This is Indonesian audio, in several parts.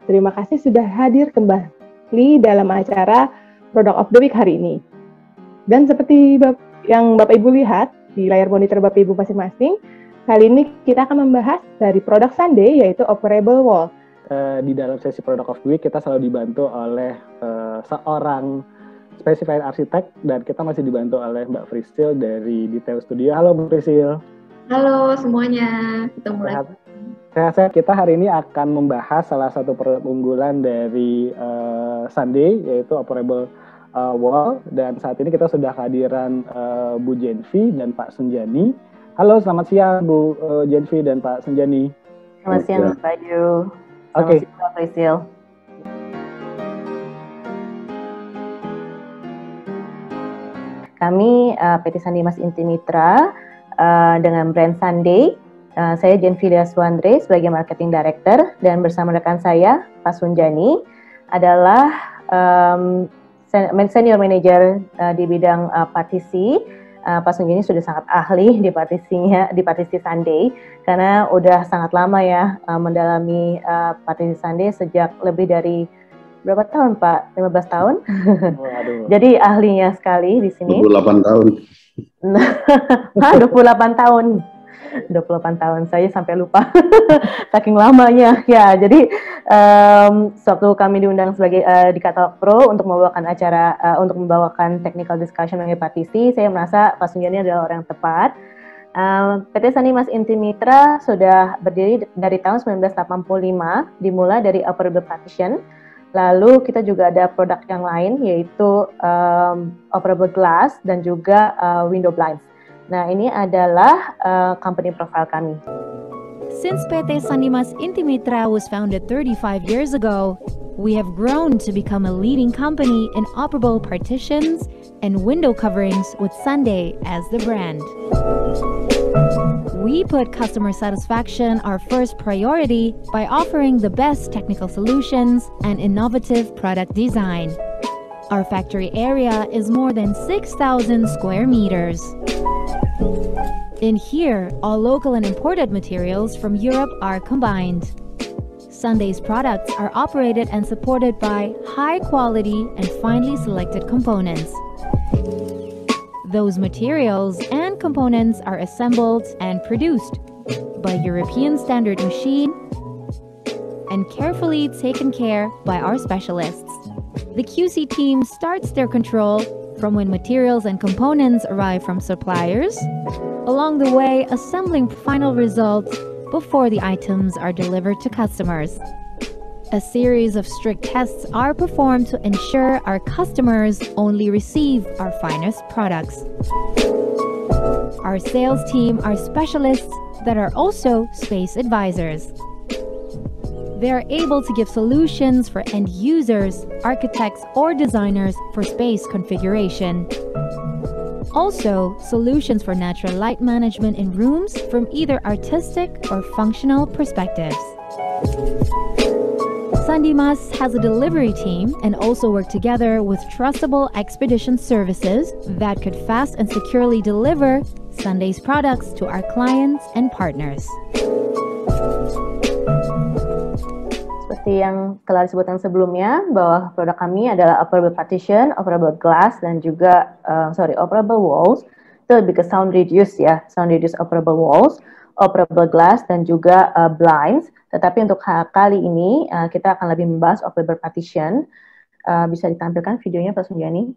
Terima kasih sudah hadir kembali dalam acara Product of the Week hari ini. Dan seperti yang Bapak Ibu lihat di layar monitor Bapak Ibu masing-masing, kali ini kita akan membahas dari Product Sunday, yaitu Operable Wall. Di dalam sesi Product of the Week, kita selalu dibantu oleh seorang Specified Architect, dan kita masih dibantu oleh Mbak Frisil dari Detail Studio. Halo Mbak Frisil. Halo semuanya, ketemu lagi. Sehat-sehat. Kita hari ini akan membahas salah satu produk unggulan dari Sunday, yaitu Operable Wall. Dan saat ini kita sudah kehadiran Bu Jenvi dan Pak Sunjani. Halo, selamat siang Bu Jenvi dan Pak Sunjani. Selamat siang Pak Yu. Oke. Selamat siang Pak Frisil. Kami PT Sandi Mas Inti Mitra dengan brand Sunday. Saya Jenvi Daswandre sebagai Marketing Director, dan bersama rekan saya, Pak Sunjani, adalah Senior Manager di bidang partisi. Pak Sunjani sudah sangat ahli di partisi Sunday, karena udah sangat lama ya mendalami partisi Sunday sejak lebih dari berapa tahun Pak? 15 tahun? Waduh. Jadi ahlinya sekali di sini. 28 tahun. 28 tahun. 28 tahun, saya sampai lupa saking lamanya ya. Jadi sewaktu kami diundang sebagai di Katalog Pro untuk membawakan acara untuk membawakan technical discussion mengenai partisi, saya merasa Pak Sunjani adalah orang yang tepat. PT Sandi Mas Inti Mitra sudah berdiri dari tahun 1985, dimulai dari operable partition. Lalu kita juga ada produk yang lain, yaitu operable glass dan juga window blinds. Nah, ini adalah company profile kami. Since PT Sandi Mas Inti Mitra was founded 35 years ago, we have grown to become a leading company in operable partitions and window coverings with Sunday as the brand. We put customer satisfaction our first priority by offering the best technical solutions and innovative product design. Our factory area is more than 6,000 square meters. In here, all local and imported materials from Europe are combined. Sunday's products are operated and supported by high quality and finely selected components. Those materials and components are assembled and produced by European standard machine and carefully taken care by our specialists. The QC team starts their control from when materials and components arrive from suppliers, along the way assembling final results before the items are delivered to customers. A series of strict tests are performed to ensure our customers only receive our finest products. Our sales team are specialists that are also space advisors. They are able to give solutions for end users, architects, or designers for space configuration. Also, solutions for natural light management in rooms from either artistic or functional perspectives. Sandi Mas has a delivery team and also work together with trustable expedition services that could fast and securely deliver Sunday's products to our clients and partners. Seperti yang telah disebutkan sebelumnya, bahwa produk kami adalah operable partition, operable glass, dan juga operable walls. Itu lebih ke sound reduce ya, sound reduce operable walls, operable glass, dan juga blinds. Tetapi untuk kali ini kita akan lebih membahas operable partition. Bisa ditampilkan videonya Pak Sunjani?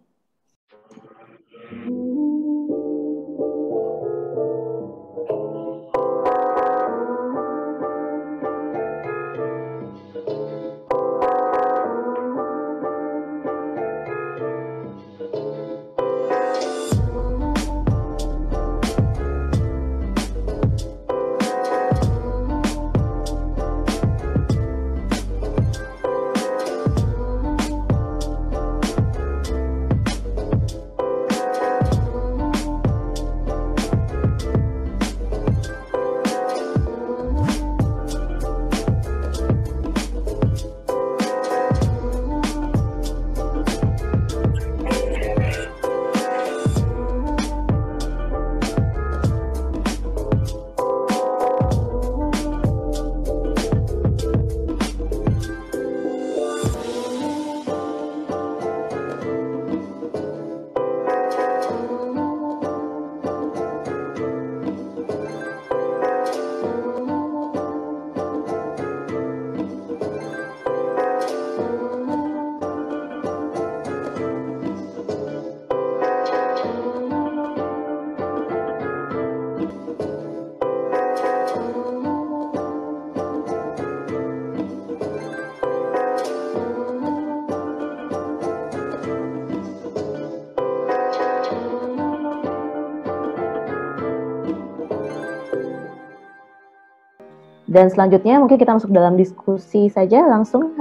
Dan selanjutnya mungkin kita masuk dalam diskusi saja langsung.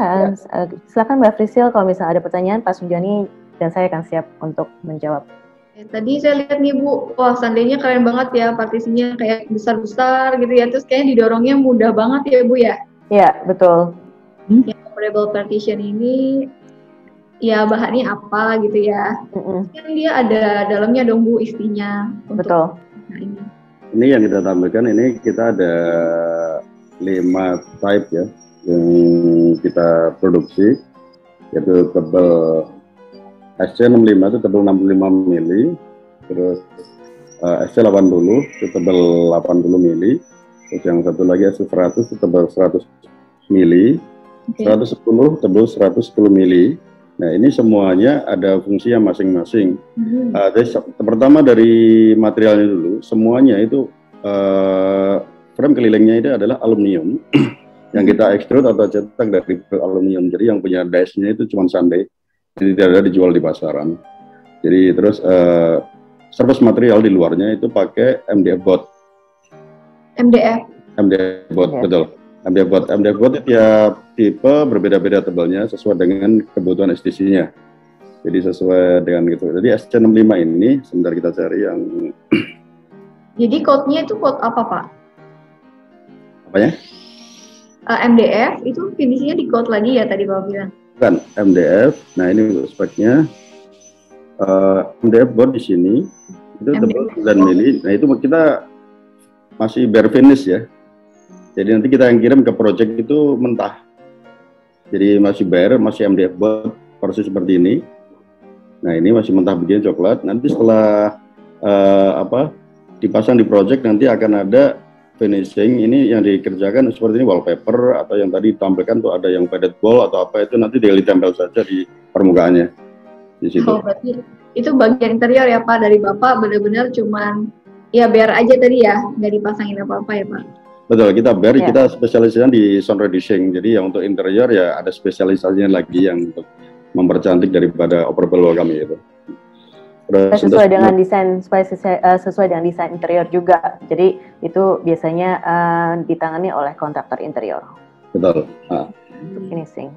Silakan Mbak Frisil kalau misalnya ada pertanyaan, Pak Sunjani dan saya akan siap untuk menjawab. Tadi saya lihat nih Bu, wah seandainya keren banget ya, partisinya kayak besar-besar gitu ya, terus kayaknya didorongnya mudah banget ya Bu ya? Ya, betul. Yang operable partition ini, ya bahannya apa gitu ya? Kan dia ada dalamnya dong Bu istinya. Betul. Ini. Ini yang kita tampilkan, ini kita ada 5 type ya, yang kita produksi, yaitu tebal SC65 itu tebal 65 mili, terus SC80 itu tebal 80 mili, terus yang satu lagi SC100 itu tebal 100 mili, 110 tebal 110 mili. Nah ini semuanya ada fungsinya masing-masing. Pertama dari materialnya dulu, semuanya itu frame kelilingnya itu adalah aluminium yang kita ekstrud atau cetak dari aluminium. Jadi yang punya dice-nya itu cuma Sunday. Jadi tidak ada dijual di pasaran. Jadi terus surface material di luarnya itu pakai MDF board. MDF board, betul. MDF board itu tiap tipe berbeda-beda tebalnya sesuai dengan kebutuhan STC-nya. Jadi sesuai dengan gitu. Jadi SC65 ini sebentar kita cari yang. Jadi code-nya itu code apa Pak? Apanya? MDF itu finishingnya di code lagi ya tadi Bapak bilang. Bukan MDF. Nah ini speknya MDF board di sini itu tebal 9 mili. Nah itu kita masih bare finish ya. Jadi nanti kita yang kirim ke project itu mentah. Jadi masih bare, masih MDF board persis seperti ini. Nah ini masih mentah begini coklat. Nanti setelah dipasang di project nanti akan ada finishing. Ini yang dikerjakan seperti ini wallpaper atau yang tadi ditampilkan tuh ada yang padded wall atau apa itu nanti daily tempel saja di permukaannya di situ. Oh berarti itu bagian interior ya Pak dari Bapak benar-benar cuman ya biar aja tadi ya nggak dipasangin apa-apa ya Pak. Betul, kita bare kita spesialisasinya di sound reducing. Jadi yang untuk interior ya ada spesialisasinya lagi yang untuk mempercantik daripada operable wall kami itu. Sesuai dengan desain, sesuai dengan desain interior juga. Jadi itu biasanya ditangani oleh kontraktor interior. Betul. Untuk finishing.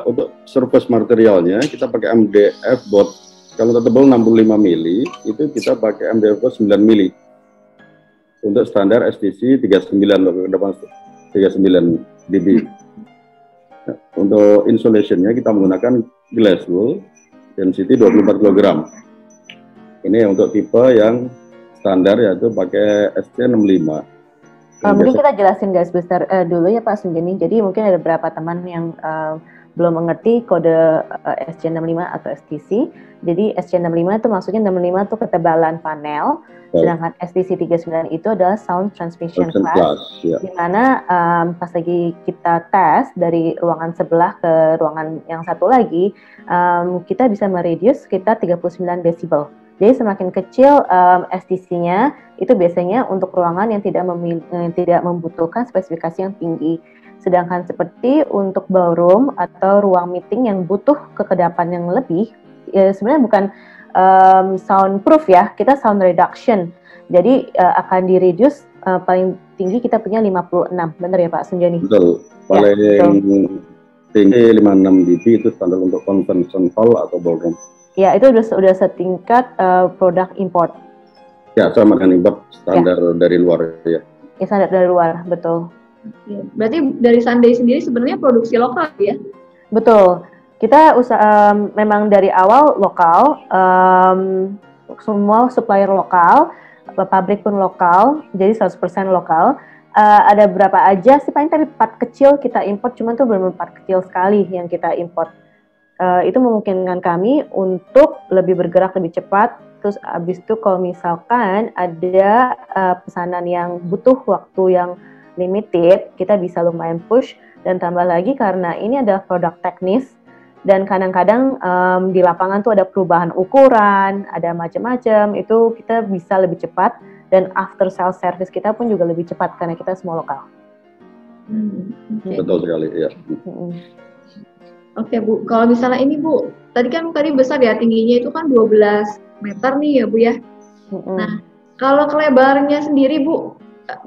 Untuk surface materialnya kita pakai MDF board. Kalau tebal 65 mili itu kita pakai MDF board 9 mili. Untuk standar STC 39 dB. Nah, untuk insulationnya kita menggunakan glass wool density 24 kg. Ini untuk tipe yang standar yaitu pakai SC65. Mungkin kita jelasin guys besar dulu ya Pak Sunjani. Jadi mungkin ada beberapa teman yang belum mengerti kode SC65 atau STC. Jadi SC65 itu maksudnya 65 itu ketebalan panel, sedangkan STC 39 itu adalah sound transmission class. Di mana pas lagi kita tes dari ruangan sebelah ke ruangan yang satu lagi, kita bisa mereduce sekitar 39 desibel. Jadi semakin kecil STC-nya itu biasanya untuk ruangan yang tidak membutuhkan spesifikasi yang tinggi. Sedangkan seperti untuk ballroom atau ruang meeting yang butuh kekedapan yang lebih, sebenarnya bukan soundproof ya, kita sound reduction. Jadi akan di-reduce paling tinggi kita punya 56, benar ya Pak Sunjani? Betul, paling tinggi 56 dB itu standar untuk convention hall atau ballroom. Ya, itu udah setingkat produk import. Ya, sama dengan import standar dari luar ya. Ya, standar dari luar, betul. Berarti dari Sunday sendiri sebenarnya produksi lokal ya? Betul. Kita memang dari awal lokal, semua supplier lokal, pabrik pun lokal, jadi 100% lokal. Ada berapa aja sih, paling tadi part kecil kita import, cuman tuh benar-benar part kecil sekali yang kita import. Itu memungkinkan kami untuk lebih bergerak lebih cepat. Terus abis itu kalau misalkan ada pesanan yang butuh waktu yang limited, kita bisa lumayan push. Dan tambah lagi karena ini adalah produk teknis, dan kadang-kadang di lapangan tuh ada perubahan ukuran, ada macam-macam, itu kita bisa lebih cepat. Dan after sales service kita pun juga lebih cepat karena kita semua lokal. Betul sekali, ya. Oke Bu, kalau misalnya ini Bu, tadi besar ya, tingginya itu kan 12 meter nih ya Bu ya. Nah, kalau kelebarnya sendiri Bu,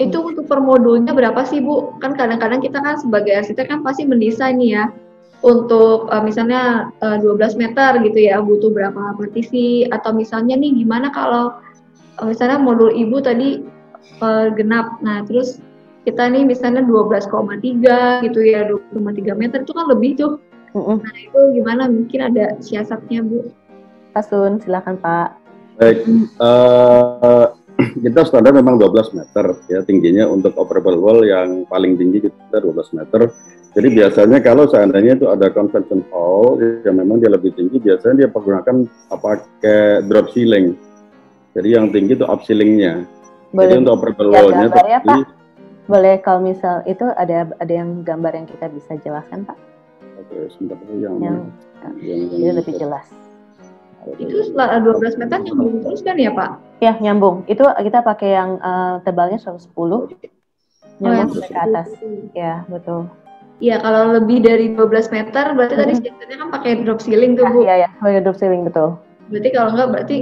itu untuk per modulnya berapa sih Bu? Kan kadang-kadang kita kan sebagai arsitek kan pasti mendesain nih ya, untuk misalnya 12 meter gitu ya, butuh berapa partisi, atau misalnya nih gimana kalau misalnya modul Ibu tadi genap, nah terus kita nih misalnya 12,3 gitu ya, 2,3 meter itu kan lebih tuh. Nah itu gimana, mungkin ada siasatnya Bu? Pak Sun, silakan Pak. Baik, kita standar memang 12 meter ya tingginya untuk operable wall, yang paling tinggi kita 12 meter. Jadi biasanya kalau seandainya itu ada convention hall yang memang dia lebih tinggi, biasanya dia menggunakan pakai drop ceiling. Jadi yang tinggi itu up ceilingnya. Jadi untuk operable wall-nya ya, Pak? Boleh kalau misal itu ada yang gambar yang kita bisa jelaskan Pak? Oke, sebentar yang lebih jelas. Itu setelah 12 meter nyambung terus kan ya Pak? Ya, nyambung. Itu kita pakai yang tebalnya 110, nyambung sampai ke atas. Ya, betul. Iya, kalau lebih dari 12 meter, berarti tadi biasanya kan pakai drop ceiling tuh Bu. Iya, pakai drop ceiling, betul. Berarti kalau enggak, berarti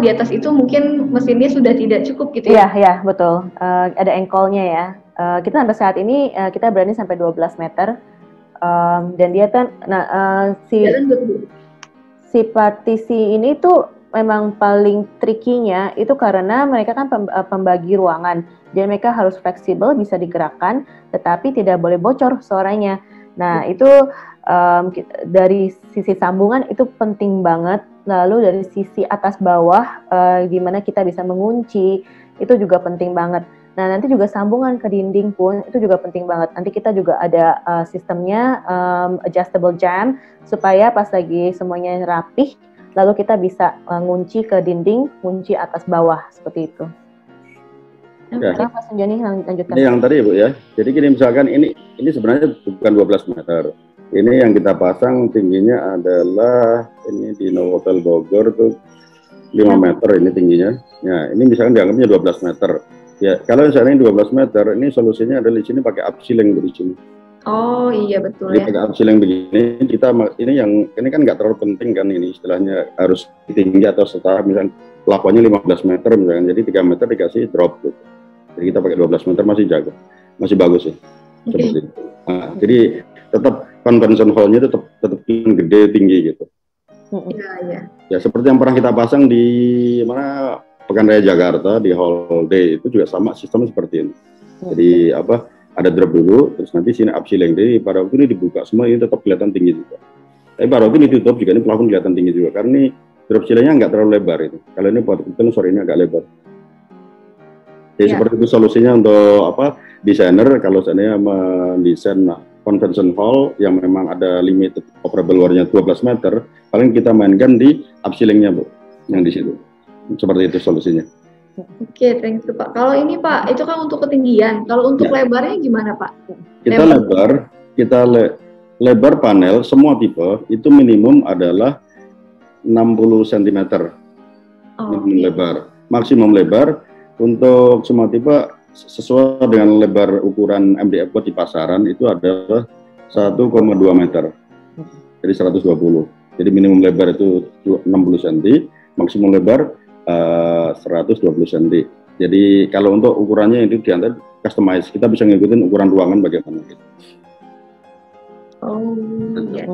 di atas itu mungkin mesinnya sudah tidak cukup gitu ya? Iya, betul. Ada engkolnya ya. Kita sampai saat ini, kita berani sampai 12 meter. Dan dia kan, si partisi ini tuh memang paling trikinya itu karena mereka kan pembagi ruangan, jadi mereka harus fleksibel, bisa digerakkan, tetapi tidak boleh bocor suaranya. Nah itu dari sisi sambungan itu penting banget. Lalu dari sisi atas bawah, gimana kita bisa mengunci, itu juga penting banget. Nah nanti juga sambungan ke dinding pun itu juga penting banget. Nanti kita juga ada sistemnya adjustable jamb supaya pas lagi semuanya rapih, lalu kita bisa ngunci ke dinding, kunci atas bawah seperti itu. Ya. Mas Anjani lanjutkan. Ini yang tadi Bu ya. Jadi gini, misalkan ini sebenarnya bukan 12 meter. Ini yang kita pasang tingginya adalah ini di Novotel Bogor tuh 5 meter ini tingginya. Ya, ini misalkan dianggapnya 12 meter. Ya, kalau misalnya 12 meter, ini solusinya adalah di sini pakai up ceiling di sini. Oh iya betul. Jadi pakai up ceiling begini, ini kan nggak terlalu penting kan, ini istilahnya harus tinggi atau setara, misalnya plafonnya 15 meter misalkan, jadi 3 meter dikasih drop gitu. Jadi kita pakai 12 meter masih jago, masih bagus sih. Seperti itu. Nah, jadi tetap convention hall-nya tetap gede tinggi gitu. Iya. Ya seperti yang pernah kita pasang di mana Pekan Raya Jakarta di Hall D itu juga sama sistemnya seperti ini. Jadi ada drop dulu, terus nanti sini up ceiling. Jadi pada waktu ini dibuka semua ini tetap kelihatan tinggi juga. Tapi pada waktu ini ditutup juga ini plafon kelihatan tinggi juga karena ini drop ceilingnya nggak terlalu lebar itu. Kalau ini sore ini agak lebar. Jadi seperti itu solusinya untuk desainer kalau seandainya mendesain convention hall yang memang ada limited operable wall-nya 12 meter, paling kita mainkan di up ceiling-nya Bu, yang di situ. Seperti itu solusinya. Oke, thank you Pak. Kalau ini Pak, itu kan untuk ketinggian. Kalau untuk lebarnya gimana Pak? Kita lebar panel semua tipe itu minimum adalah 60 cm. Minimum lebar. Maksimum lebar untuk semua tipe sesuai dengan lebar ukuran MDF di pasaran itu adalah 1,2 meter. Jadi 120. Jadi minimum lebar itu 60 cm, maksimum lebar 120 cm. Jadi kalau untuk ukurannya itu diantar customize, kita bisa ngikutin ukuran ruangan bagaimana gitu. Oh iya.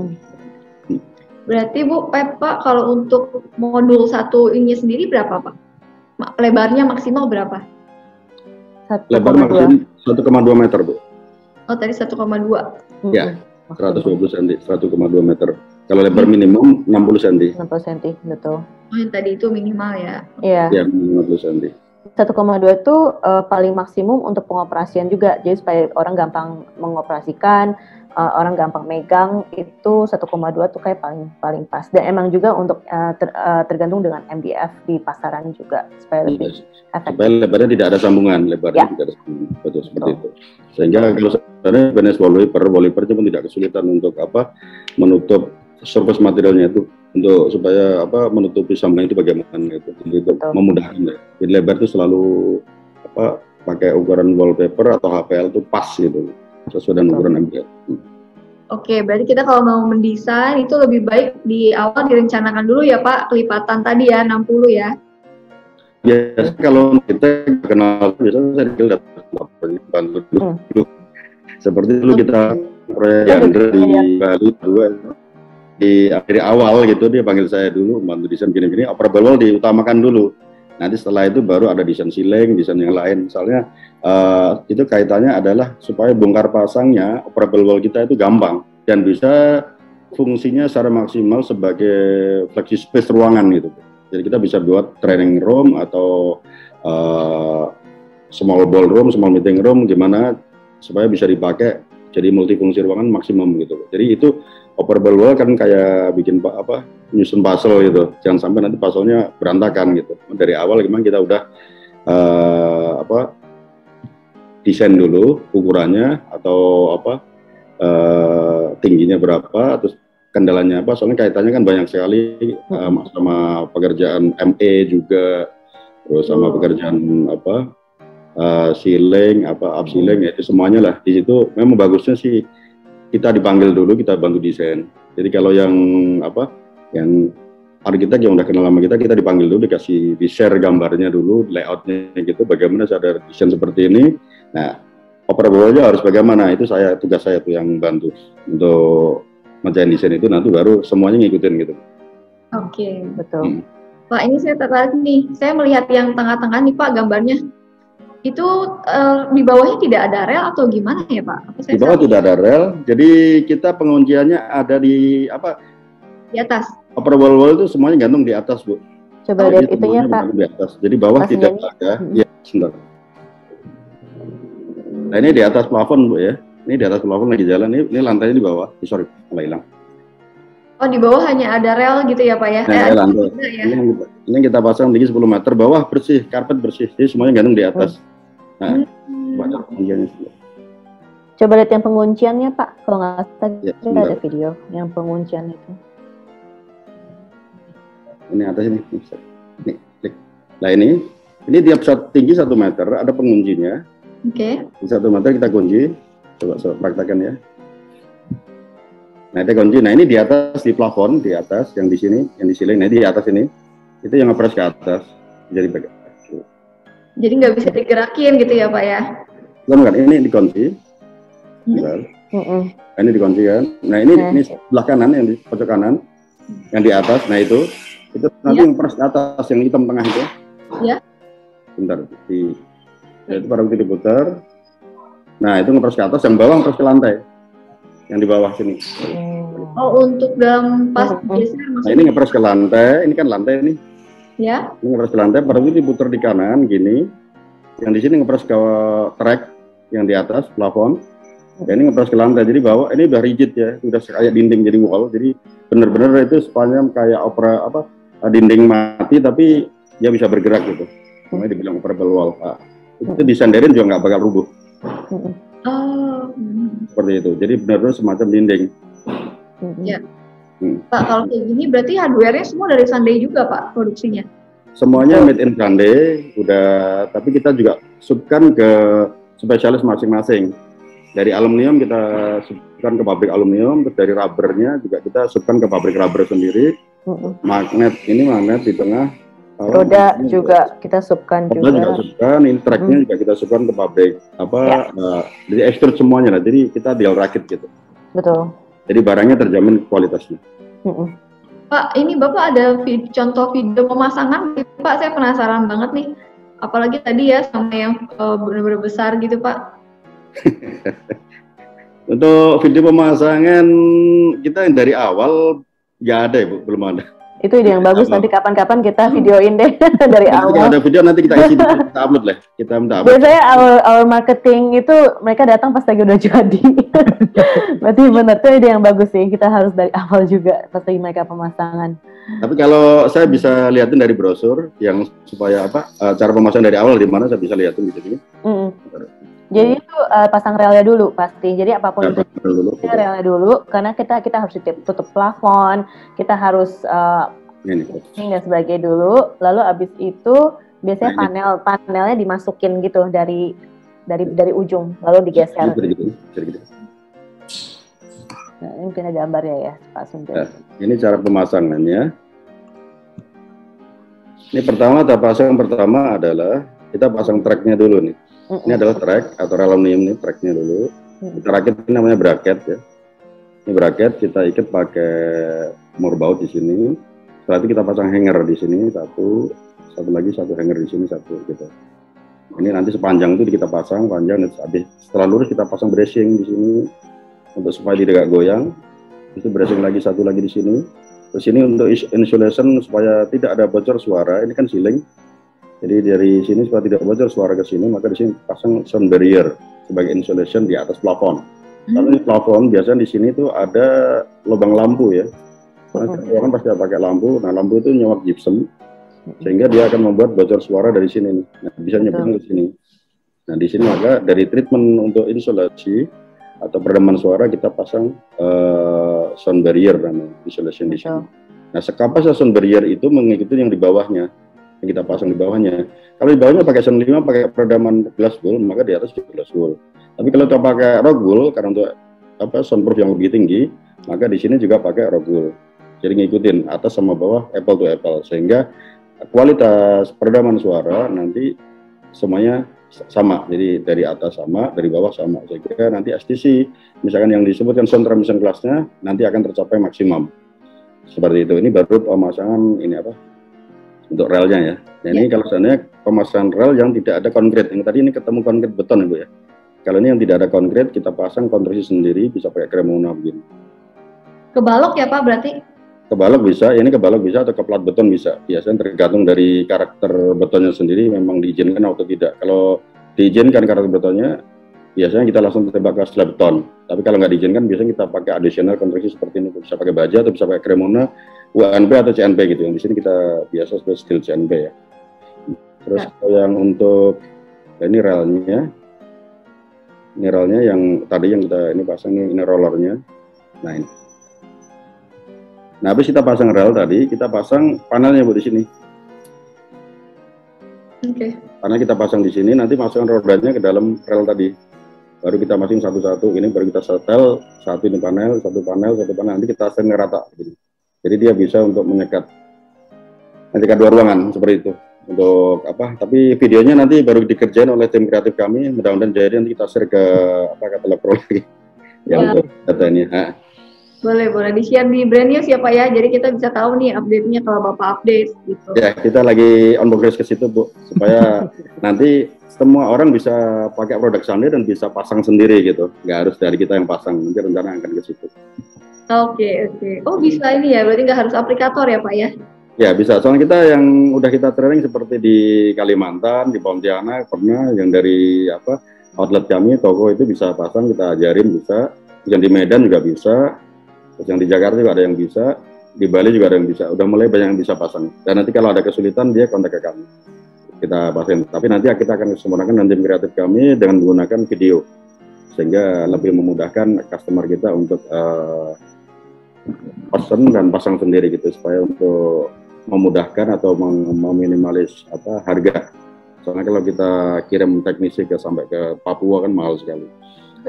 Berarti Bu, Pak, kalau untuk modul satu ini sendiri berapa Pak? Lebarnya maksimal berapa? Lebar maksimal 1,2 meter Bu. Oh tadi 1,2. Ya, 120 cm, 1,2 meter. Kalau lebar minimum 60 cm. 60 cm, betul. Oh yang tadi itu minimal ya? Iya. Ya, 60 cm. 1,2 itu paling maksimum untuk pengoperasian juga. Jadi supaya orang gampang mengoperasikan, orang gampang megang, itu 1,2 tuh kayak paling pas. Dan emang juga untuk tergantung dengan MDF di pasaran juga supaya lebih efektif. Supaya lebarnya tidak ada sambungan, lebarnya tidak ada sambungan. Betul seperti itu. Sehingga kalau sebenarnya benes wallpaper pun tidak kesulitan untuk menutup surface materialnya itu untuk supaya menutupi sambungan itu bagaimana itu. Jadi itu memudahkan ya. Jadi lebar itu selalu pakai ukuran wallpaper atau HPL itu pas gitu. Sesuai dengan ukuran MDF. Oke, berarti kita kalau mau mendesain itu lebih baik di awal direncanakan dulu ya Pak, kelipatan tadi ya 60 ya. biasa kalau kita kenal biasanya saya dipanggil bantu dulu. Seperti dulu kita proyek Yandra di Bali dari awal gitu, dia panggil saya dulu bantu desain gini-gini, operable wall diutamakan dulu. Nanti setelah itu baru ada desain ceiling, desain yang lain. Misalnya itu kaitannya adalah supaya bongkar pasangnya operable wall kita itu gampang dan bisa fungsinya secara maksimal sebagai flexi space ruangan gitu. Jadi kita bisa buat training room atau small ballroom, small meeting room, gimana supaya bisa dipakai jadi multifungsi ruangan maksimum gitu. Jadi itu operable wall kan kayak bikin nyusun puzzle gitu. Jangan sampai nanti puzzle-nya berantakan gitu. Dari awal memang kita udah desain dulu ukurannya atau tingginya berapa, terus kendalanya apa. Soalnya kaitannya kan banyak sekali sama pekerjaan ME juga, terus sama pekerjaan ceiling, up ceiling, ya itu semuanya lah. Di situ memang bagusnya sih kita dipanggil dulu, kita bantu desain. Jadi kalau yang yang arsitek yang udah kenal sama kita dipanggil dulu, dikasih di-share gambarnya dulu, layoutnya gitu, bagaimana cara desain seperti ini. Nah, operable-nya harus bagaimana, itu tugas saya tuh yang bantu untuk ngerjain desain itu, nanti baru semuanya ngikutin gitu. Oke, betul. Pak, ini saya tertarik nih, saya melihat yang tengah-tengah nih Pak gambarnya. Itu di bawahnya tidak ada rel atau gimana ya Pak? Di bawah tidak ada rel, jadi kita pengunciannya ada di di atas. Operable wall itu semuanya gantung di atas, Bu. Coba lihat itunya Pak. Di atas. Jadi bawah pas tidak ada. Ya, sebentar. Nah ini di atas plafon, Bu ya. Ini di atas plafon lagi jalan. Ini lantainya di bawah. Sorry, malah hilang. Oh, di bawah hanya ada rel gitu ya Pak ya? Nah, lantai. Ya. Ini yang kita pasang tinggi 10 meter, bawah bersih, karpet bersih. Jadi semuanya gantung di atas. Nah, banyak pengunciannya. Coba lihat yang pengunciannya Pak. Kalau nggak salah ada video yang penguncian itu. Ini atas ini. Nih, klik. Nah ini tiap tinggi 1 meter ada penguncinya. Oke. Di 1 meter kita kunci. Coba praktekkan ya. Nah itu kunci. Nah ini di atas, di plafon, di atas, yang di sini, yang di ceiling. Nah di atas ini, itu yang ngepres ke atas. Jadi nggak bisa digerakin gitu ya Pak ya? Bukan, ini dikunci. Nah, ini dikunci kan. Nah ini sebelah kanan, yang di pojok kanan, yang di atas. Nah itu nanti ngepres ke atas, yang hitam tengah itu. Iya. Bentar, itu pada waktu diputar. Nah itu ngepres ke atas, yang bawah ngepres ke lantai. Yang di bawah sini. Oh, untuk dalam pas geser maksudnya. Nah ini ngepres ke lantai, ini kan lantai nih. Ya. Ini ngepres ke lantai, pada waktu diputar di kanan gini. Yang di sini ngepres ke track yang di atas plafon. Ya, ini ngepres ke lantai, jadi bawah ini udah rigid ya, udah kayak dinding jadi wall. Jadi benar-benar itu sepanjang kayak dinding mati tapi dia bisa bergerak gitu. Namanya dibilang operable wall. Nah, itu disandarin juga nggak bakal rubuh. Seperti itu. Jadi benar-benar semacam dinding. Ya. Pak, kalau kayak gini berarti hardware-nya semua dari Sunday juga Pak produksinya? Semuanya made in Sunday, tapi kita juga subkan ke spesialis masing-masing. Dari aluminium kita subkan ke pabrik aluminium, terus dari rubbernya juga kita subkan ke pabrik rubber sendiri. Magnet di tengah. Roda juga kita subkan juga. Roda juga subkan, ini tracknya juga kita subkan ke pabrik. Jadi extrude semuanya lah, jadi kita deal rakit gitu. Betul. Jadi barangnya terjamin kualitasnya. Pak, ini Bapak ada contoh video pemasangan, Pak, saya penasaran banget nih. Apalagi tadi ya sama yang benar-benar besar gitu Pak. Untuk video pemasangan kita yang dari awal nggak ada ya Bu, belum ada. Itu ide yang bagus, nanti kapan-kapan kita videoin deh dari awal. Kalau ada video nanti kita isi, kita upload lah. Kita minta upload. Biasanya our marketing itu mereka datang pas lagi udah jadi. Berarti benar tuh ide yang bagus sih. Kita harus dari awal juga pas lagi mereka pemasangan. Tapi kalau saya bisa lihatin dari brosur yang supaya cara pemasangan dari awal di mana saya bisa lihatin di sini. Jadi itu pasang relnya dulu pasti. Jadi apapun itu relnya dulu, karena kita harus tutup plafon, kita harus ini dan sebagainya dulu. Lalu abis itu biasanya panelnya dimasukin gitu dari ujung, lalu digeser. Nah, ini mungkin ada gambarnya ya Pak Sundari. Ini cara pemasangannya. Ini pertama adalah kita pasang tracknya dulu nih. Ini adalah track atau aluminium nih, tracknya dulu. Kita rakit, ini namanya bracket ya. Ini bracket kita ikat pakai murbaut di sini. Setelah itu kita pasang hanger di sini satu hanger di sini satu gitu. Ini nanti sepanjang itu kita pasang panjang, habis setelah lurus kita pasang bracing di sini untuk supaya tidak goyang. Itu bracing lagi satu lagi di sini. Terus ini untuk insulation supaya tidak ada bocor suara. Ini kan ceiling. Jadi dari sini supaya tidak bocor suara ke sini, maka di sini pasang sound barrier sebagai insulation di atas plafon. Kalau ini plafon biasanya di sini tuh ada lubang lampu ya. Kan pasti pakai lampu. Nah, lampu itu nyawat gypsum sehingga dia akan membuat bocor suara dari sini nih. Nah, bisa nyebrang ke sini. Nah, di sini maka dari treatment untuk insulasi atau peredaman suara kita pasang sound barrier namanya insulation di sini. Nah, sekapas sound barrier itu mengikuti yang di bawahnya, yang kita pasang di bawahnya. Kalau di bawahnya pakai sound 5 pakai peredaman glass wool, maka di atas juga glass wool. Tapi kalau kita pakai rock wool karena untuk soundproof yang lebih tinggi, maka di sini juga pakai rock wool. Jadi ngikutin atas sama bawah apple to apple sehingga kualitas peredaman suara nanti semuanya sama, jadi dari atas sama, dari bawah sama, sehingga nanti STC, misalkan yang disebutkan sound transmission class-nya nanti akan tercapai maksimum. Seperti itu. Ini baru pemasangan ini untuk relnya ya. Nah, ini kalau seandainya pemasangan rel yang tidak ada konkret, yang tadi ini ketemu konkret beton Ibu ya. Kalau ini yang tidak ada konkret, kita pasang konstruksi sendiri, bisa pakai Cremona begini. Kebalok ya Pak berarti? Kebalok bisa, ini kebalok bisa atau keplat beton bisa. Biasanya tergantung dari karakter betonnya sendiri memang diizinkan atau tidak. Kalau diizinkan karakter betonnya, biasanya kita langsung tembak ke slab beton. Tapi kalau nggak diizinkan, biasanya kita pakai additional konstruksi seperti ini. Bisa pakai baja atau bisa pakai Cremona, UNP atau CNP gitu. Yang di sini kita biasa sebagai steel CNP ya. Terus yang untuk ini relnya yang tadi yang kita ini pasang ini rollernya. Nah ini. Nah, habis kita pasang rel tadi, kita pasang panelnya Bu di sini. Oke. Karena kita pasang di sini, nanti masukkan rodanya ke dalam rel tadi. Baru kita masing satu-satu, ini baru kita setel, satu ini panel, satu panel, nanti kita setting rata. Gitu. Jadi dia bisa untuk menyekat dua ruangan seperti itu. Untuk tapi videonya nanti baru dikerjain oleh tim kreatif kami, mudah-mudahan jadi nanti kita share ke Catalog Pro lagi. Yang untuk datanya. Boleh di-share di Brand News ya Pak ya, jadi kita bisa tahu nih update-nya kalau Bapak update gitu. Ya, kita lagi on progress ke situ Bu, supaya nanti semua orang bisa pakai produk Sunday dan bisa pasang sendiri gitu, nggak harus dari kita yang pasang, nanti rencana akan ke situ. Oke. Oh bisa ini ya, berarti nggak harus aplikator ya Pak ya? Ya bisa, soalnya kita yang udah kita training seperti di Kalimantan, di Pontianak, pernah yang dari outlet kami, toko itu bisa pasang, kita ajarin bisa, yang di Medan juga bisa, terus yang di Jakarta juga ada yang bisa, di Bali juga ada yang bisa, udah mulai banyak yang bisa pasang. Dan nanti kalau ada kesulitan dia kontak ke kami, kita pasang. Tapi nanti kita akan sempurnakan nanti kreatif kami dengan menggunakan video, sehingga lebih memudahkan customer kita untuk pesen dan pasang sendiri gitu, supaya untuk memudahkan atau meminimalis harga. Soalnya kalau kita kirim teknisi sampai ke Papua kan mahal sekali.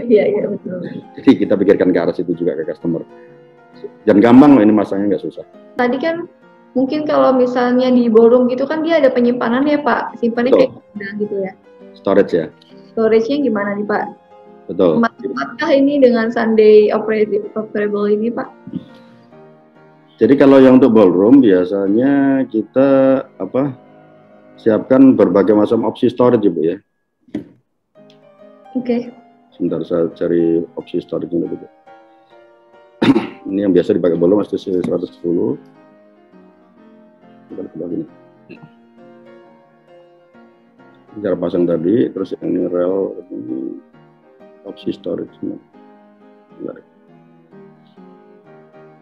Iya betul. Jadi kita pikirkan ke arah situ juga ke customer. Dan gampang loh ini masangnya, nggak susah. Tadi kan mungkin kalau misalnya di ballroom gitu kan dia ada penyimpanan ya Pak, simpannya kayak gimana gitu ya? Storage ya. Storage-nya gimana nih Pak? Betul. Apakah ini dengan Sunday operable ini Pak? Jadi kalau yang untuk ballroom biasanya kita siapkan berbagai macam opsi storage Bu ya. Oke. Sebentar saya cari opsi storage-nya dulu. Ini yang biasa dipakai ballroom STC 110. Ini. Cara pasang tadi, terus yang ini rel, ini opsi storage-nya.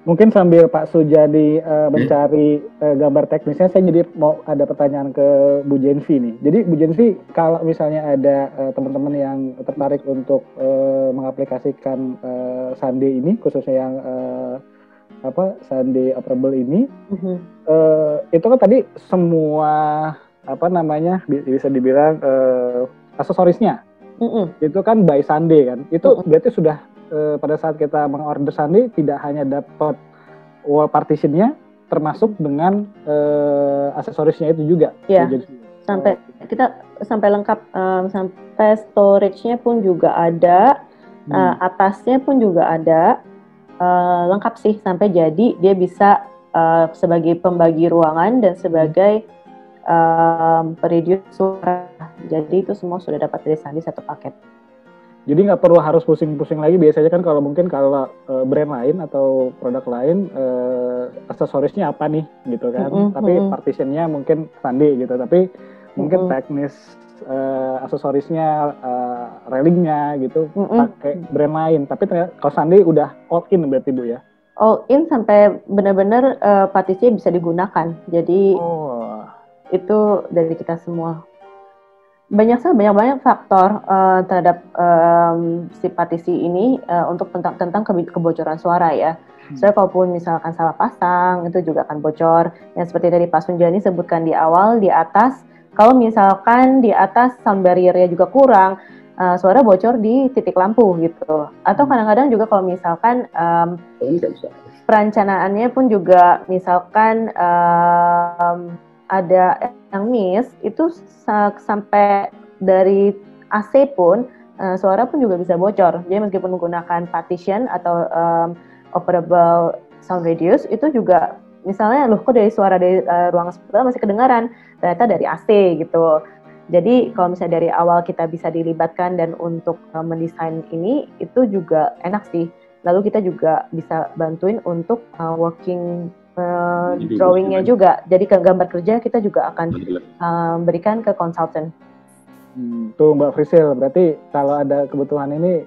Mungkin sambil Pak Sujadi mencari gambar teknisnya, saya jadi mau ada pertanyaan ke Bu Jenvi nih. Jadi Bu Jenvi, kalau misalnya ada teman-teman yang tertarik untuk mengaplikasikan Sunday ini, khususnya yang Sunday operable ini, itu kan tadi semua bisa dibilang aksesorisnya, itu kan by Sunday kan, itu berarti sudah pada saat kita mengorder Sunday tidak hanya dapat wall partitionnya, termasuk dengan aksesorisnya itu juga. Iya. Jadi, Sampai kita sampai lengkap, sampai storage-nya pun juga ada, atasnya pun juga ada, lengkap sih, sampai jadi dia bisa sebagai pembagi ruangan dan sebagai reduce suara. Jadi itu semua sudah dapat dari Sandy satu paket. Jadi nggak perlu harus pusing-pusing lagi. Biasanya kan kalau brand lain atau produk lain aksesorisnya apa nih gitu kan. Tapi partitionnya mungkin Sandy gitu. Tapi mungkin teknis aksesorisnya, railingnya gitu pakai brand lain. Tapi kalau Sandy udah all in berarti Bu ya? All in sampai benar-benar partisinya bisa digunakan. Jadi itu dari kita semua. Banyak faktor terhadap si partisi ini untuk tentang kebocoran suara ya. Soalnya kalaupun misalkan salah pasang itu juga akan bocor. Yang seperti tadi Pak Sunjani sebutkan di awal, di atas kalau misalkan di atas sound barrier-nya juga kurang, suara bocor di titik lampu gitu. Atau kadang-kadang juga kalau misalkan perencanaannya pun juga misalkan ada yang miss, itu sampai dari AC pun suara pun juga bisa bocor. Jadi meskipun menggunakan partition atau operable sound radius, itu juga misalnya loh kok dari suara dari ruangan sebelah masih kedengaran, ternyata dari AC gitu. Jadi kalau misalnya dari awal kita bisa dilibatkan dan untuk mendesain ini, itu juga enak sih. Lalu kita juga bisa bantuin untuk working drawingnya juga. Jadi ke gambar kerja kita juga akan berikan ke konsultan. Tuh Mbak Frisil, berarti kalau ada kebutuhan ini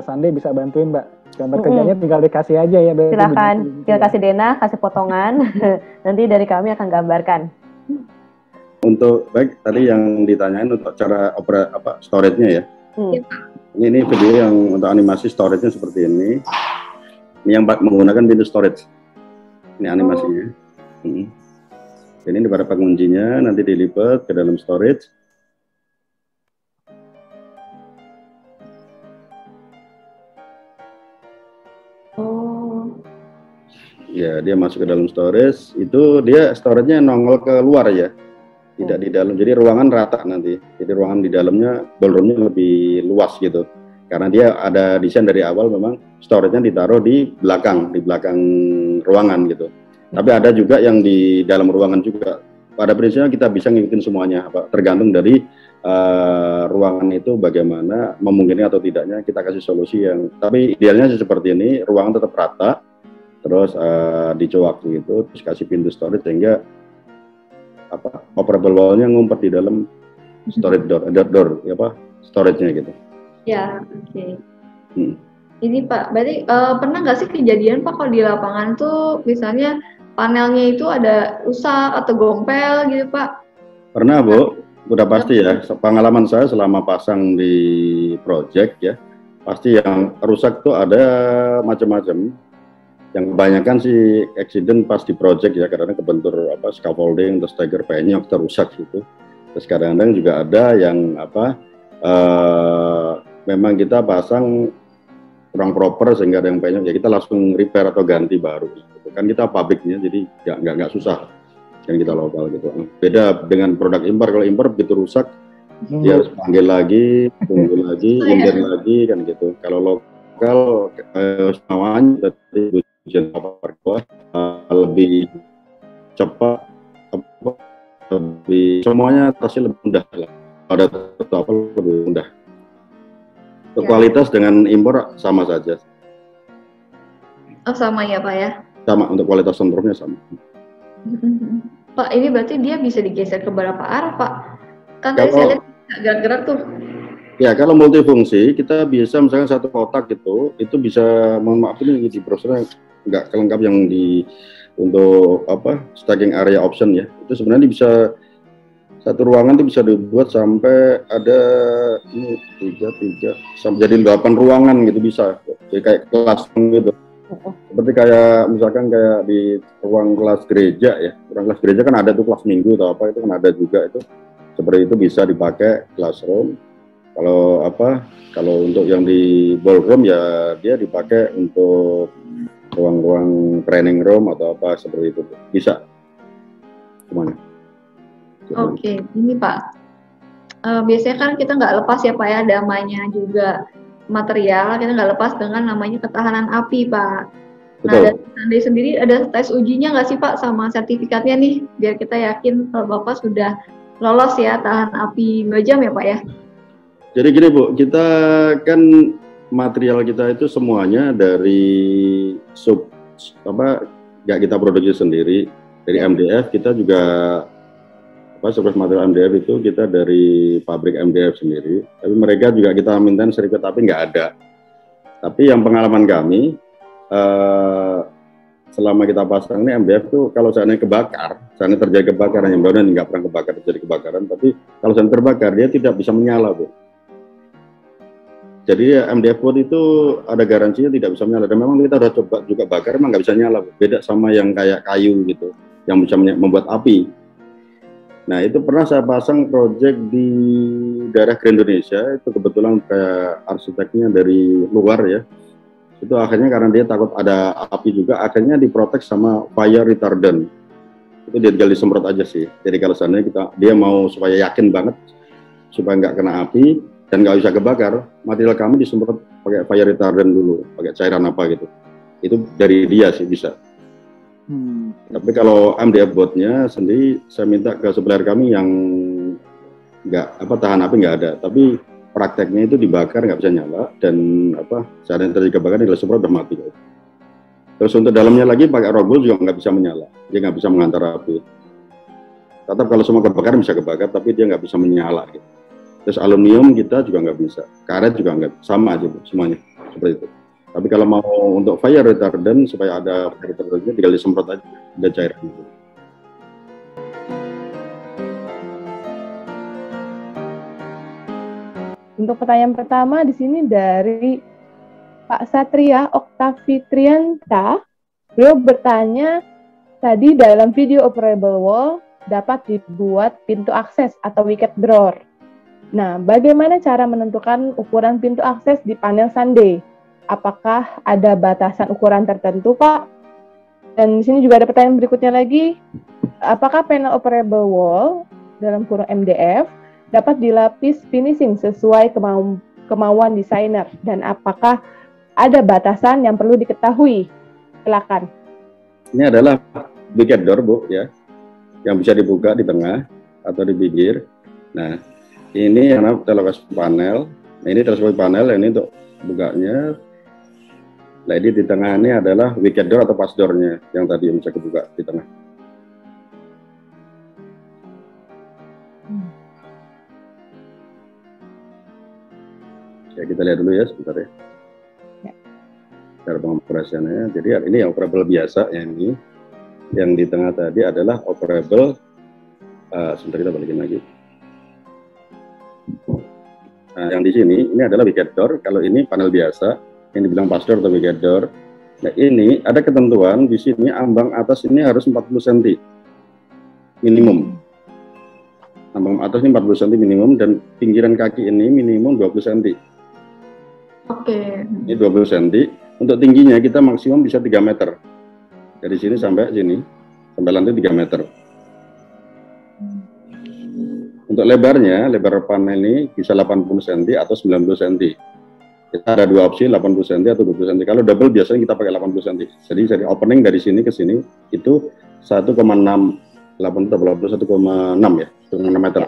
Sandy bisa bantuin Mbak. Gambar kerjanya tinggal dikasih aja ya. Silakan, tinggal kasih denah, kasih potongan. Nanti dari kami akan gambarkan. Untuk baik tadi yang ditanyain untuk cara storage-nya ya. Ini video yang untuk animasi storage-nya seperti ini. Ini yang menggunakan pintu storage. Ini animasinya. Ini pada penguncinya nanti dilipat ke dalam storage. Ya, dia masuk ke dalam storage. Itu dia storage-nya nongol ke luar ya, tidak di dalam. Jadi ruangan rata nanti. Jadi ruangan di dalamnya, ballroom-nya lebih luas gitu. Karena dia ada desain dari awal memang storage-nya ditaruh di belakang ruangan gitu. Tapi ada juga yang di dalam ruangan juga. Pada prinsipnya kita bisa ngikutin semuanya, tergantung dari ruangan itu bagaimana memungkinkan atau tidaknya kita kasih solusi yang. Tapi idealnya seperti ini, ruangan tetap rata, terus dicowak gitu, terus kasih pintu storage sehingga operable wall-nya ngumpet di dalam storage door, storage-nya gitu. Ya, oke. Ini Pak, berarti pernah nggak sih kejadian Pak kalau di lapangan tuh misalnya panelnya itu ada rusak atau gompel gitu Pak? Pernah Bu, udah pasti ya. Pengalaman saya selama pasang di project ya, pasti yang rusak tuh ada macam-macam. Yang kebanyakan sih accident pas di project ya, karena kebentur scaffolding, terus stagger penyok terusak gitu. Terus kadang-kadang juga ada yang memang kita pasang kurang proper sehingga ada yang penyok, ya kita langsung repair atau ganti baru gitu. Kan kita pabriknya jadi nggak susah kan, kita lokal gitu. Beda dengan produk impor. Kalau impor begitu rusak dia harus panggil lagi, tunggu lagi, inden lagi kan gitu. Kalau lokal semuanya dari lebih cepat, lebih semuanya pasti lebih mudah lah. Ada lebih mudah. Kualitas dengan impor sama saja. Oh sama ya Pak ya? Sama, untuk kualitas sentrumnya sama. Pak, ini berarti dia bisa digeser ke beberapa arah Pak? Kan tadi saya lihat gerak-gerak tuh. Ya, kalau multifungsi kita bisa misalkan satu kotak gitu, itu bisa, mohon maaf ini di brosurnya nggak kelengkap yang untuk stacking area option ya. Itu sebenarnya bisa satu ruangan itu bisa dibuat sampai ada ini 3 sampai jadi 8 ruangan gitu bisa. Jadi kayak kelas gitu. Seperti kayak misalkan kayak di ruang kelas gereja ya. Ruang kelas gereja kan ada tuh kelas minggu atau apa, itu kan ada juga itu. Seperti itu bisa dipakai classroom. Kalau untuk yang di ballroom ya dia dipakai untuk ruang-ruang training room atau apa seperti itu, bisa semuanya. Oke, ini Pak. Biasanya kan kita nggak lepas ya Pak ya, namanya juga material, kita nggak lepas dengan namanya ketahanan api Pak. Nah, Betul. dari Sunday sendiri ada tes ujinya nggak sih Pak sama sertifikatnya nih, biar kita yakin kalau Bapak sudah lolos ya tahan api 2 jam ya Pak ya? Jadi gini Bu, kita kan material kita itu semuanya dari nggak kita produksi sendiri, dari MDF. Kita juga surplus material MDF itu kita dari pabrik MDF sendiri, tapi mereka juga kita minta sertifikat tapi nggak ada. Tapi yang pengalaman kami selama kita pasang ini MDF tuh kalau seandainya kebakar, seandainya terjadi kebakaran, yang benar nggak pernah kebakar terjadi kebakaran, tapi kalau seandainya terbakar dia tidak bisa menyala Bu. Jadi MDF wood itu ada garansinya tidak bisa menyala, dan memang kita udah coba juga bakar emang nggak bisa nyala Bu. Beda sama yang kayak kayu gitu yang bisa membuat api. Nah itu pernah saya pasang proyek di daerah Grand Indonesia, itu kebetulan kayak arsiteknya dari luar ya. Itu akhirnya karena dia takut ada api juga, akhirnya diprotek sama fire retardant. Itu dia tinggal disemprot aja sih. Jadi kalau seandainya dia mau supaya yakin banget supaya nggak kena api dan nggak bisa kebakar, material kami disemprot pakai fire retardant dulu, pakai cairan apa gitu. Itu dari dia sih bisa. Tapi kalau MDF boardnya sendiri saya minta ke supplier kami yang tahan api nggak ada, tapi prakteknya itu dibakar nggak bisa nyala, dan saat yang terjadi kebakaran adalah semprot udah mati. Terus untuk dalamnya lagi pakai roboh juga nggak bisa menyala, dia nggak bisa mengantar api. Tetap kalau semua kebakaran bisa kebakar, tapi dia nggak bisa menyala gitu. Terus aluminium kita juga nggak bisa, karet juga nggak, sama aja Bu, semuanya seperti itu. Tapi kalau mau untuk fire retardant supaya ada fire retardantnya tinggal disemprot aja, ada cairan gitu. Untuk pertanyaan pertama di sini dari Pak Satria Oktavitrianta. Beliau bertanya, tadi dalam video operable wall dapat dibuat pintu akses atau wicket door. Nah, bagaimana cara menentukan ukuran pintu akses di panel Sunday? Apakah ada batasan ukuran tertentu, Pak? Dan di sini juga ada pertanyaan berikutnya lagi. Apakah panel operable wall dalam kurung MDF dapat dilapis finishing sesuai kemauan desainer? Dan apakah ada batasan yang perlu diketahui? Silakan. Ini adalah wicket door Bu ya, yang bisa dibuka di tengah atau di pinggir. Nah, ini yang teleskopik panel. Nah, ini teleskopik panel, ini untuk bukanya. Nah, ini di tengah ini adalah wicket door atau pas door-nya yang tadi yang bisa dibuka di tengah. Ya, kita lihat dulu ya sebentar ya. Cara pengoperasiannya. Jadi ini yang operable biasa, ini yang di tengah tadi adalah operable. Sebentar kita balikin lagi. Nah, yang di sini ini adalah wicket door. Kalau ini panel biasa yang dibilang pas door atau wicket door. Nah, ini ada ketentuan di sini ambang atas ini harus 40 cm minimum. Ambang atas ini 40 cm minimum, dan pinggiran kaki ini minimum 20 cm. Oke. Ini 20 cm. Untuk tingginya kita maksimum bisa 3 meter. Dari sini sampai sini, sampai lantai 3 meter. Untuk lebarnya, lebar panel ini bisa 80 cm atau 90 cm. Kita ada dua opsi, 80 cm atau 20 cm. Kalau double biasanya kita pakai 80 cm. Jadi dari opening dari sini ke sini itu 1,6, 1,6 ya, 1,6 meter.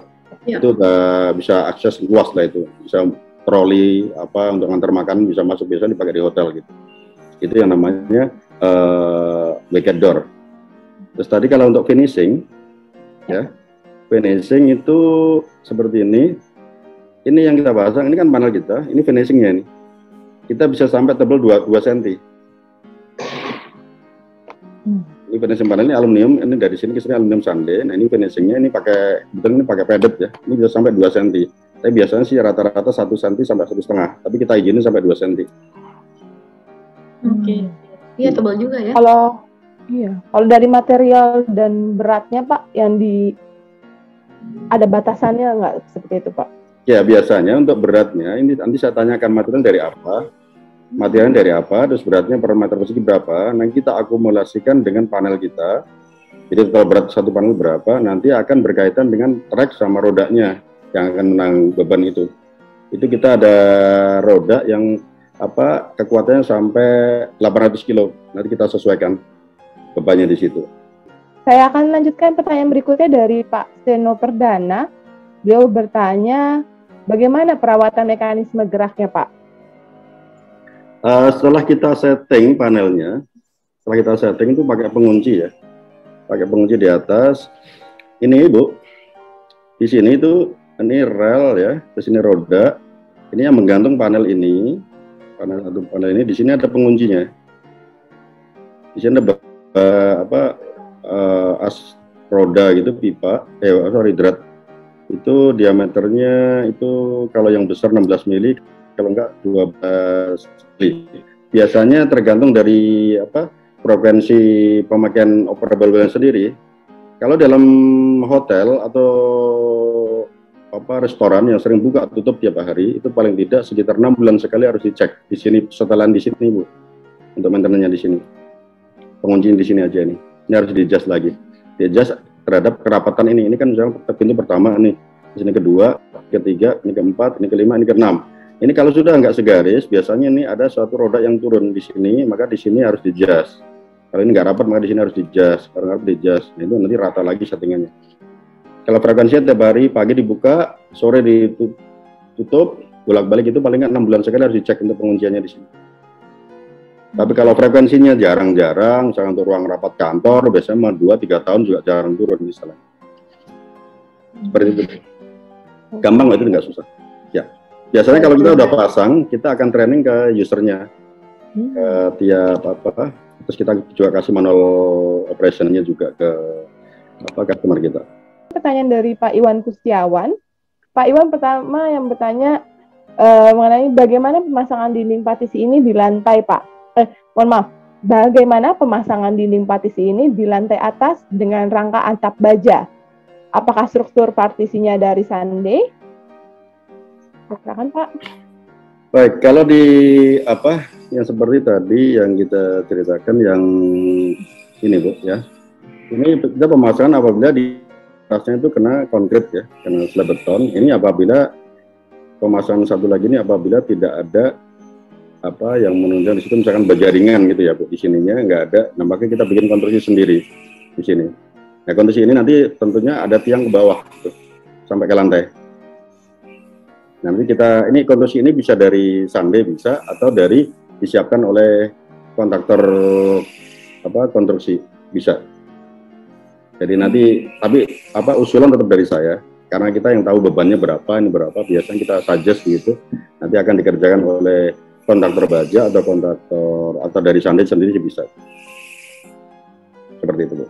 Ya. Itu udah bisa akses luas lah itu. Bisa troli untuk ngantar makan, bisa masuk, biasa dipakai di hotel gitu. Itu yang namanya wicket door. Terus tadi kalau untuk finishing ya, finishing itu seperti ini. Ini yang kita pasang, ini kan panel kita, ini finishingnya nih. Kita bisa sampai tebal 2 cm. Ini finishing panel, ini aluminium, ini dari sini ke sini aluminium Sunday. Nah, ini finishingnya, ini pakai, betul ini pakai padded ya. Ini bisa sampai 2 cm. Tapi biasanya sih rata-rata 1 cm sampai 1,5. Tapi kita izinin sampai 2 cm. Oke. Iya, tebal juga ya. Kalau dari material dan beratnya Pak, yang ada batasannya nggak seperti itu Pak? Ya, biasanya untuk beratnya, ini nanti saya tanyakan material dari apa. materialnya dari apa, terus beratnya per meter persegi berapa, nanti kita akumulasikan dengan panel kita. Jadi total berat satu panel berapa, nanti akan berkaitan dengan trek sama rodanya yang akan menang beban itu. Itu kita ada roda yang kekuatannya sampai 800 kilo. Nanti kita sesuaikan bebannya di situ. Saya akan lanjutkan pertanyaan berikutnya dari Pak Seno Perdana. Beliau bertanya, bagaimana perawatan mekanisme geraknya, Pak? Setelah kita setting panelnya, setelah kita setting itu pakai pengunci ya, pakai pengunci di atas. Ini Bu, di sini itu ini rel ya, di sini roda. Ini yang menggantung panel ini, panel ini. Di sini ada penguncinya. Di sini ada as roda gitu, pipa, drat. Itu diameternya itu kalau yang besar 16 mili, kalau enggak 12 mili. Biasanya tergantung dari frekuensi pemakaian operable balance sendiri. Kalau dalam hotel atau restoran yang sering buka tutup tiap hari, itu paling tidak sekitar 6 bulan sekali harus dicek. Di sini setelan di sini Bu, untuk maintenance-nya di sini. Pengunci di sini aja ini. Ini harus di-adjust lagi. Di-adjust terhadap kerapatan ini. Ini kan misalnya pintu pertama nih, di sini kedua, ketiga, ini keempat, ini kelima, ini keenam. Ini kalau sudah nggak segaris, biasanya ini ada suatu roda yang turun di sini, maka di sini harus di-adjust. Kalau ini nggak rapat, maka di sini harus di-adjust. Kalau nggak di-adjust, nah, itu nanti rata lagi settingannya. Kalau frekuensinya tiap hari, pagi dibuka, sore ditutup, bolak-balik itu paling nggak 6 bulan sekali harus dicek untuk pengunciannya di sini. Tapi kalau frekuensinya jarang-jarang, misalnya untuk ruang rapat kantor, biasanya 2-3 tahun juga jarang turun misalnya. Seperti itu. Gampang itu nggak susah. Ya. Biasanya kalau kita udah pasang, kita akan training ke usernya. Tiap terus kita juga kasih manual operationnya juga ke customer kita. Pertanyaan dari Pak Iwan Kustiawan. Pak Iwan pertama yang bertanya mengenai bagaimana pemasangan dinding partisi ini di lantai, Pak. Mohon maaf, bagaimana pemasangan dinding partisi ini di lantai atas dengan rangka atap baja? Apakah struktur partisinya dari Sunday? Silakan Pak. Baik, kalau di yang seperti tadi yang kita ceritakan yang ini Bu ya. Ini kita pemasangan apabila di atasnya itu kena konkrit ya, kena slab beton. Ini apabila pemasangan satu lagi ini apabila tidak ada yang menunjang di situ misalkan baja ringan gitu ya Bu, di sininya nggak ada, nah makanya kita bikin konstruksi sendiri di sini. Nah konstruksi ini nanti tentunya ada tiang ke bawah tuh, sampai ke lantai. Nanti kita ini konstruksi ini bisa dari Sunday bisa atau dari disiapkan oleh kontraktor konstruksi bisa. Jadi nanti tapi usulan tetap dari saya karena kita yang tahu bebannya berapa, ini berapa, biasanya kita suggest gitu. Nanti akan dikerjakan oleh kontraktor baja atau kontraktor atau dari Sunday sendiri bisa. Seperti itu Bu.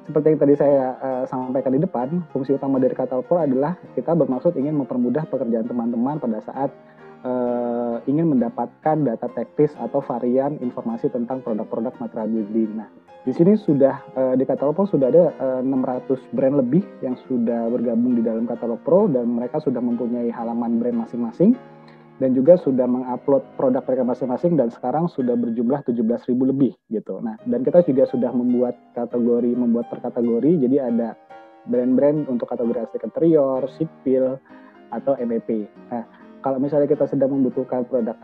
Seperti yang tadi saya sampaikan di depan, fungsi utama dari Catalog Pro adalah kita bermaksud ingin mempermudah pekerjaan teman-teman pada saat ingin mendapatkan data teknis atau varian informasi tentang produk-produk material building. Nah, di sini sudah di Catalog Pro sudah ada 600 brand lebih yang sudah bergabung di dalam Catalog Pro dan mereka sudah mempunyai halaman brand masing-masing. Dan juga sudah mengupload produk mereka masing-masing dan sekarang sudah berjumlah 17.000 lebih gitu. Nah, dan kita juga sudah membuat per kategori, jadi ada brand-brand untuk kategori arsitek interior, sipil, atau MEP. Nah, kalau misalnya kita sedang membutuhkan produk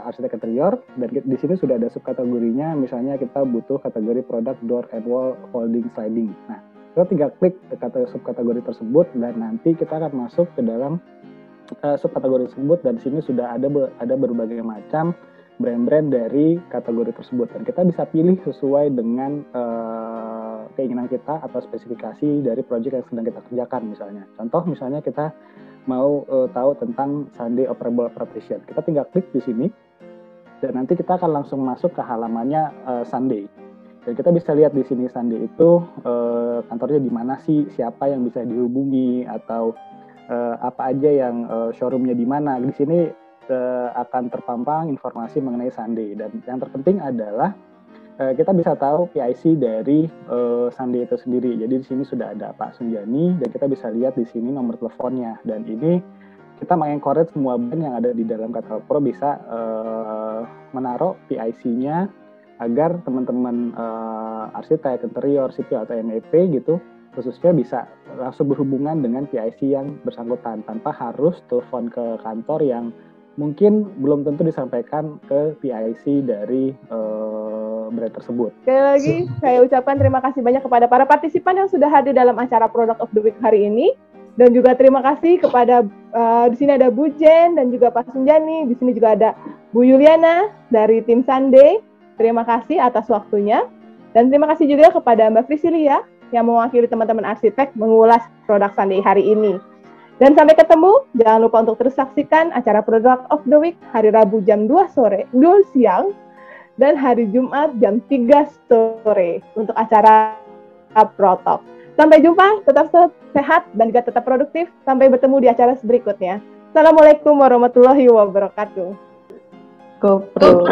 arsitek interior, dan di sini sudah ada subkategorinya, misalnya kita butuh kategori produk door and wall folding sliding. Nah, kita tinggal klik ke subkategori tersebut dan nanti kita akan masuk ke dalam subkategori tersebut dan di sini sudah ada berbagai macam brand-brand dari kategori tersebut dan kita bisa pilih sesuai dengan keinginan kita atau spesifikasi dari proyek yang sedang kita kerjakan misalnya. Contoh misalnya kita mau tahu tentang Sunday Operable Partition, kita tinggal klik di sini dan nanti kita akan langsung masuk ke halamannya Sunday. Dan kita bisa lihat di sini Sunday itu kantornya di mana sih, siapa yang bisa dihubungi atau apa aja yang showroomnya di mana. Di sini akan terpampang informasi mengenai Sunday dan yang terpenting adalah kita bisa tahu PIC dari Sunday itu sendiri. Jadi di sini sudah ada Pak Sunjani dan kita bisa lihat di sini nomor teleponnya dan ini kita mengencourage semua brand yang ada di dalam Catalog Pro bisa menaruh PIC-nya agar teman-teman arsitek, interior, sipil atau MEP gitu khususnya bisa langsung berhubungan dengan PIC yang bersangkutan tanpa harus telepon ke kantor yang mungkin belum tentu disampaikan ke PIC dari brand tersebut. Sekali lagi saya ucapkan terima kasih banyak kepada para partisipan yang sudah hadir dalam acara Product of the Week hari ini, dan juga terima kasih kepada di sini ada Bu Jen dan juga Pak Sunjani, di sini juga ada Bu Yuliana dari tim Sunday. Terima kasih atas waktunya, dan terima kasih juga kepada Mbak Priscilia yang mewakili teman-teman arsitek mengulas produk Sunday hari ini. Dan sampai ketemu, jangan lupa untuk terus saksikan acara Product of the Week hari Rabu jam 2 siang, dan hari Jumat jam 3 sore untuk acara Protalk. Sampai jumpa, tetap sehat dan juga tetap produktif. Sampai bertemu di acara berikutnya. Assalamualaikum warahmatullahi wabarakatuh. GoPro.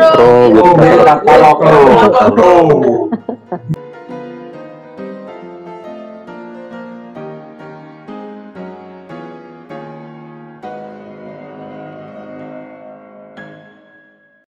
GoPro.